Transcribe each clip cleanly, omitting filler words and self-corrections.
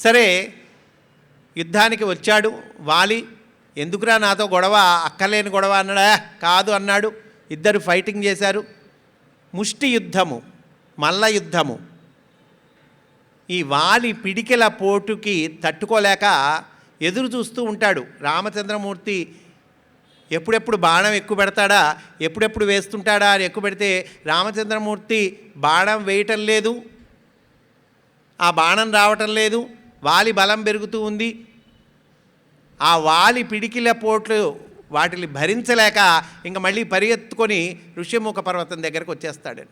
సరే, యుద్ధానికి వచ్చాడు వాలి. ఎందుకురా నాతో గొడవ, అక్కర్లేని గొడవ అన్నాడా? కాదు అన్నాడు. ఇద్దరు ఫైటింగ్ చేశారు. ముష్టి యుద్ధము, మల్ల యుద్ధము. ఈ వాలి పిడికెల పోటుకి తట్టుకోలేక ఎదురు చూస్తూ ఉంటాడు. రామచంద్రమూర్తి ఎప్పుడెప్పుడు బాణం ఎక్కువ పెడతాడా, ఎప్పుడెప్పుడు వేస్తుంటాడా అని ఎక్కువ పెడితే రామచంద్రమూర్తి బాణం వేయటం లేదు, ఆ బాణం రావటం లేదు. వాలి బలం పెరుగుతూ ఉంది. ఆ వాలి పిడికిల పోట్లు వాటిని భరించలేక ఇంక మళ్ళీ పరిగెత్తుకొని ఋష్యముఖ పర్వతం దగ్గరకు వచ్చేస్తాడు.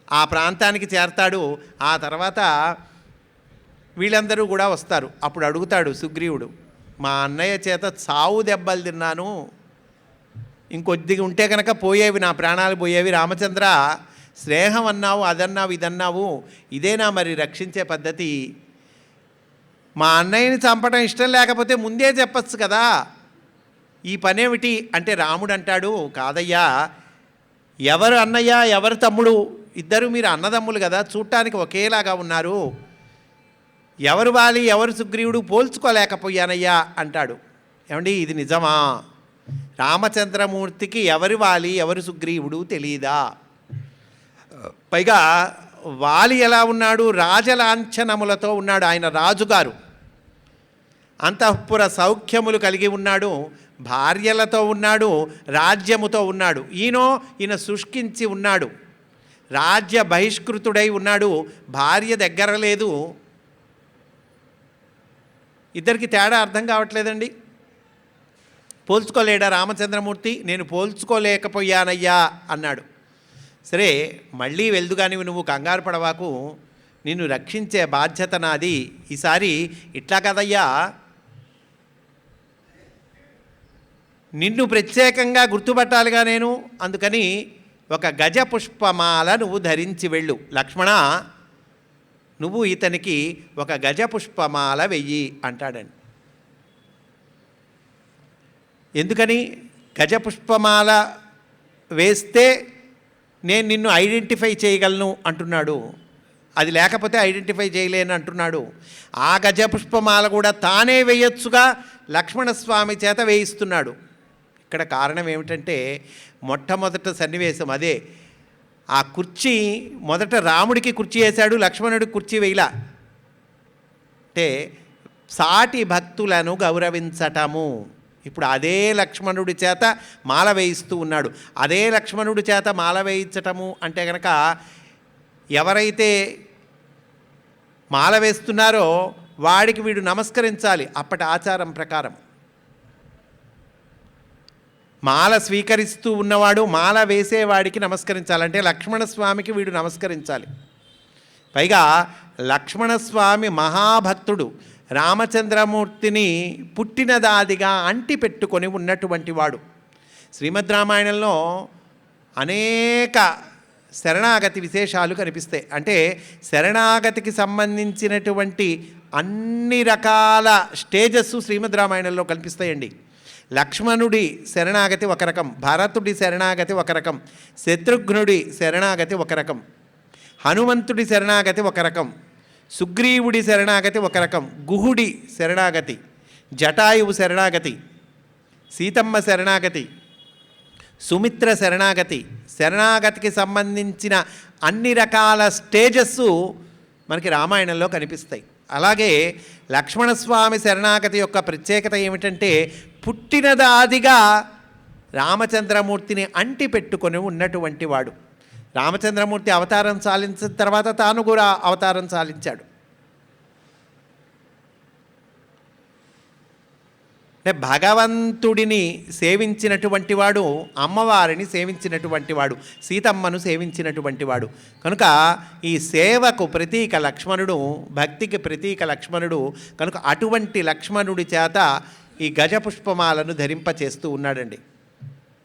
ఆ ప్రాంతానికి చేరతాడు. ఆ తర్వాత వీళ్ళందరూ కూడా వస్తారు. అప్పుడు అడుగుతాడు సుగ్రీవుడు, మా అన్నయ్య చేత చావు దెబ్బలు తిన్నాను, ఇంకొద్దిగా ఉంటే కనుక పోయేవి, నా ప్రాణాలు పోయేవి. రామచంద్ర, స్నేహం అన్నావు, అదన్నావు, ఇదన్నావు, ఇదేనా మరి రక్షించే పద్ధతి? మా అన్నయ్యని చంపడం ఇష్టం లేకపోతే ముందే చెప్పచ్చు కదా, ఈ పనేమిటి అంటే రాముడు అంటాడు, కాదయ్యా, ఎవరు అన్నయ్య ఎవరు తమ్ముడు, ఇద్దరు మీరు అన్నదమ్ములు కదా, చూడటానికి ఒకేలాగా ఉన్నారు, ఎవరు వాలి ఎవరు సుగ్రీవుడు పోల్చుకోలేకపోయానయ్యా అంటాడు. ఏమండి, ఇది నిజమా? రామచంద్రమూర్తికి ఎవరు వాలి ఎవరు సుగ్రీవుడు తెలియదా? పైగా వాలి ఎలా ఉన్నాడు? రాజలాంఛనములతో ఉన్నాడు. ఆయన రాజుగారు, అంతఃపుర సౌఖ్యములు కలిగి ఉన్నాడు, భార్యలతో ఉన్నాడు, రాజ్యముతో ఉన్నాడు. ఈయన శుష్కించి ఉన్నాడు, రాజ్య బహిష్కృతుడై ఉన్నాడు, భార్య దగ్గర లేదు. ఇద్దరికి తేడా అర్థం కావట్లేదండి. పోల్చుకోలేడా రామచంద్రమూర్తి? నేను పోల్చుకోలేకపోయానయ్యా అన్నాడు. సరే, మళ్ళీ వెళ్దు కానీ నువ్వు కంగారు పడవాకు, నిన్ను రక్షించే బాధ్యత నాది. ఈసారి ఇట్లా కదయ్యా, నిన్ను ప్రత్యేకంగా గుర్తుపట్టాలిగా నేను, అందుకని ఒక గజ పుష్పమాల నువ్వు ధరించి వెళ్ళు. లక్ష్మణ, నువ్వు ఇతనికి ఒక గజ పుష్పమాల వెయ్యి అంటాడండి. ఎందుకని? గజ పుష్పమాల వేస్తే నేను నిన్ను ఐడెంటిఫై చేయగలను అంటున్నాడు. అది లేకపోతే ఐడెంటిఫై చేయలేను అంటున్నాడు. ఆ గజ పుష్పమాల కూడా తానే వేయొచ్చుగా లక్ష్మణస్వామి చేత వేయిస్తున్నాడు. ఇక్కడ కారణం ఏమిటంటే, మొట్టమొదట సన్నివేశం అదే. ఆ కుర్చీ మొదట రాముడికి కుర్చీ వేశాడు, లక్ష్మణుడికి కుర్చీ వేయలా. అంటే సాటి భక్తులను గౌరవించటము. ఇప్పుడు అదే లక్ష్మణుడి చేత మాల వేయిస్తూ ఉన్నాడు. అదే లక్ష్మణుడి చేత మాల వేయించటము అంటే కనుక, ఎవరైతే మాల వేస్తున్నారో వాడికి వీడు నమస్కరించాలి. అప్పటి ఆచారం ప్రకారం మాల స్వీకరిస్తూ ఉన్నవాడు మాల వేసేవాడికి నమస్కరించాలంటే లక్ష్మణస్వామికి వీడు నమస్కరించాలి. పైగా లక్ష్మణస్వామి మహాభక్తుడు, రామచంద్రమూర్తిని పుట్టినదాదిగా అంటి పెట్టుకొని ఉన్నటువంటి వాడు. శ్రీమద్ రామాయణంలో అనేక శరణాగతి విశేషాలు కనిపిస్తాయి. అంటే శరణాగతికి సంబంధించినటువంటి అన్ని రకాల స్టేజెస్ శ్రీమద్ రామాయణంలో కనిపిస్తాయండి. లక్ష్మణుడి శరణాగతి ఒక రకం, భరతుడి శరణాగతి ఒక రకం, శత్రుఘ్నుడి శరణాగతి ఒక రకం, హనుమంతుడి శరణాగతి ఒక రకం, సుగ్రీవుడి శరణాగతి ఒక రకం, గుహుడి శరణాగతి, జటాయువు శరణాగతి, సీతమ్మ శరణాగతి, సుమిత్ర శరణాగతి. శరణాగతికి సంబంధించిన అన్ని రకాల స్టేజెస్ మనకి రామాయణంలో కనిపిస్తాయి. అలాగే లక్ష్మణస్వామి శరణాగతి యొక్క ప్రత్యేకత ఏమిటంటే, పుట్టినదాదిగా రామచంద్రమూర్తిని అంటి పెట్టుకొని ఉన్నటువంటి వాడు. రామచంద్రమూర్తి అవతారం చాలించిన తర్వాత తాను కూడా అవతారం చాలించాడు. అంటే భగవంతుడిని సేవించినటువంటి వాడు, అమ్మవారిని సేవించినటువంటి వాడు, సీతమ్మను సేవించినటువంటి వాడు. కనుక ఈ సేవకు ప్రతీక లక్ష్మణుడు, భక్తికి ప్రతీక లక్ష్మణుడు. కనుక అటువంటి లక్ష్మణుడి చేత ఈ గజపుష్పమాలను ధరింపచేస్తూ ఉన్నాడండి.